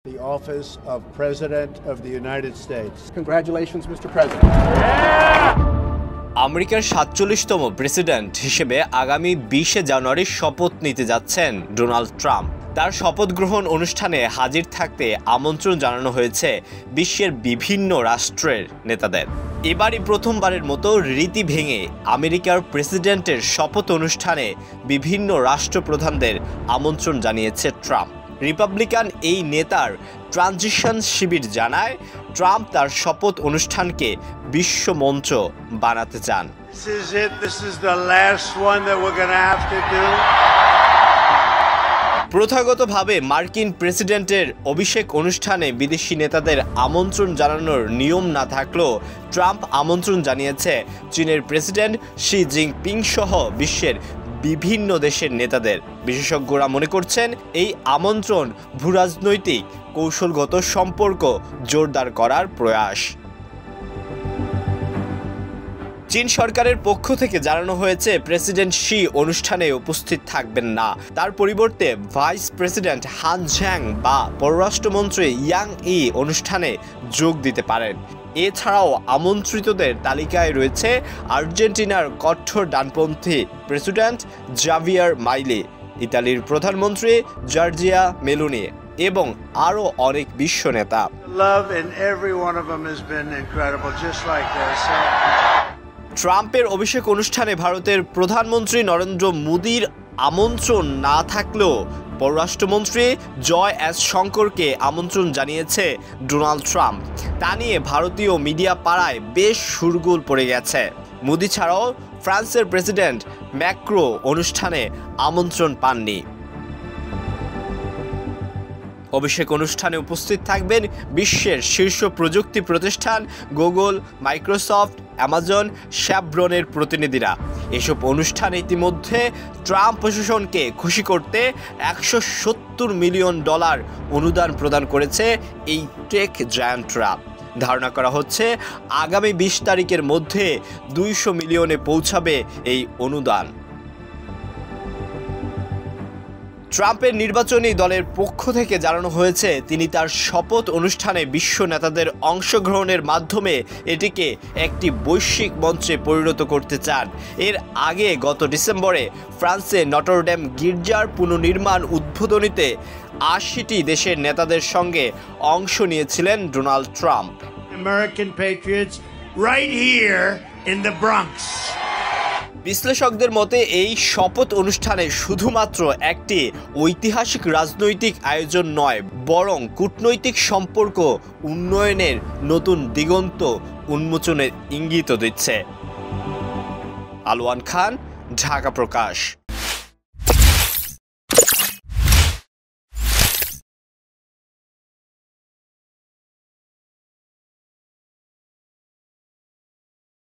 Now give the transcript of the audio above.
The office of President of the United States. Congratulations, Mr. President. আমেরিকার ৪৭তম president হিসেবে আগামী ২০শে জানুয়ারি শপথ নিতে যাচ্ছেন ডোনাল্ড ট্রাম্প। তার শপথ গ্রহণ অনুষ্ঠানে হাজির থাকতে আমন্ত্রণ জানানো হয়েছে বিশ্বের বিভিন্ন রাষ্ট্রের নেতাদের। এবারই প্রথমবারের মতো রীতি ভেঙে আমেরিকার প্রেসিডেন্টের শপথ অনুষ্ঠানে বিভিন্ন রাষ্ট্রপ্রধানদের আমন্ত্রণ জানিয়েছে ট্রাম্প। রিপাবলিকান এই নেতার ট্রানজিশন শিবির জানায় ট্রাম্প তার শপথ অনুষ্ঠানকে বিশ্ব মঞ্চ বানাতে চান। প্রথাগতভাবে মার্কিন প্রেসিডেন্টের অভিষেক অনুষ্ঠানে বিদেশি নেতাদের আমন্ত্রণ জানানোর নিয়ম না থাকলেও ট্রাম্প আমন্ত্রণ জানিয়েছে চীনের প্রেসিডেন্ট শি জিনপিং সহ বিশ্বের বিভিন্ন দেশের নেতাদের। বিশেষজ্ঞরা মনে করছেন এই আমন্ত্রণ ভূরাজনৈতিক কৌশলগত সম্পর্ক জোরদার করার প্রয়াস। চীন সরকারের পক্ষ থেকে জানানো হয়েছে প্রেসিডেন্ট শি অনুষ্ঠানে উপস্থিত থাকবেন না। তার পরিবর্তে ভাইস প্রেসিডেন্ট হান ঝ্যাং বা পররাষ্ট্রমন্ত্রী ইয়াং ই অনুষ্ঠানে যোগ দিতে পারেন। এছাড়াও আমন্ত্রিতদের তালিকায় রয়েছে আর্জেন্টিনার কঠোর ডানপন্থী প্রেসিডেন্ট জাভিয়ার মাইলি, ইতালির প্রধানমন্ত্রী জর্জিয়া মেলোনি এবং আরও অনেক বিশ্ব নেতা। ট্রাম্পের অভিষেক অনুষ্ঠানে ভারতের প্রধানমন্ত্রী নরেন্দ্র মোদীর আমন্ত্রণ না থাকলেও পররাষ্ট্রমন্ত্রী জয় এস শঙ্করকে আমন্ত্রণ জানিয়েছে ডোনাল্ড ট্রাম্প। তা নিয়ে ভারতীয় মিডিয়া পাড়ায় বেশ শোরগোল পড়ে গেছে। মোদী ছাড়াও ফ্রান্সের প্রেসিডেন্ট ম্যাক্রো অনুষ্ঠানে আমন্ত্রণ পাননি। অভিষেক অনুষ্ঠানে উপস্থিত থাকবেন বিশ্বের শীর্ষ প্রযুক্তি প্রতিষ্ঠান গুগল, মাইক্রোসফট, অ্যামাজন, শেভরনের প্রতিনিধিরা। এসব অনুষ্ঠানে ইতিমধ্যে ট্রাম্প প্রশাসনকে খুশি করতে $170 মিলিয়ন অনুদান প্রদান করেছে এই টেক জায়ান্টরা। ধারণা করা হচ্ছে আগামী ২০ তারিখের মধ্যে ২০০ মিলিয়নে পৌঁছাবে এই অনুদান। ট্রাম্পের নির্বাচনী দলের পক্ষ থেকে জানানো হয়েছে তিনি তার শপথ অনুষ্ঠানে বিশ্ব নেতাদের অংশগ্রহণের মাধ্যমে এটিকে একটি বৈশ্বিক মঞ্চে পরিণত করতে চান। এর আগে গত ডিসেম্বরে ফ্রান্সে নটরডেম গির্জার পুনর্নির্মাণ উদ্বোধনীতে ৮০টি দেশের নেতাদের সঙ্গে অংশ নিয়েছিলেন Donald Trump. American patriots right here in the Bronx. বিশ্লেষকদের মতে এই শপথ অনুষ্ঠানে শুধুমাত্র একটি ঐতিহাসিক রাজনৈতিক আয়োজন নয়, বরং কূটনৈতিক সম্পর্ক উন্নয়নের নতুন দিগন্ত উন্মোচনের ইঙ্গিত দিচ্ছে। আলওয়ান খান, ঢাকা প্রকাশ।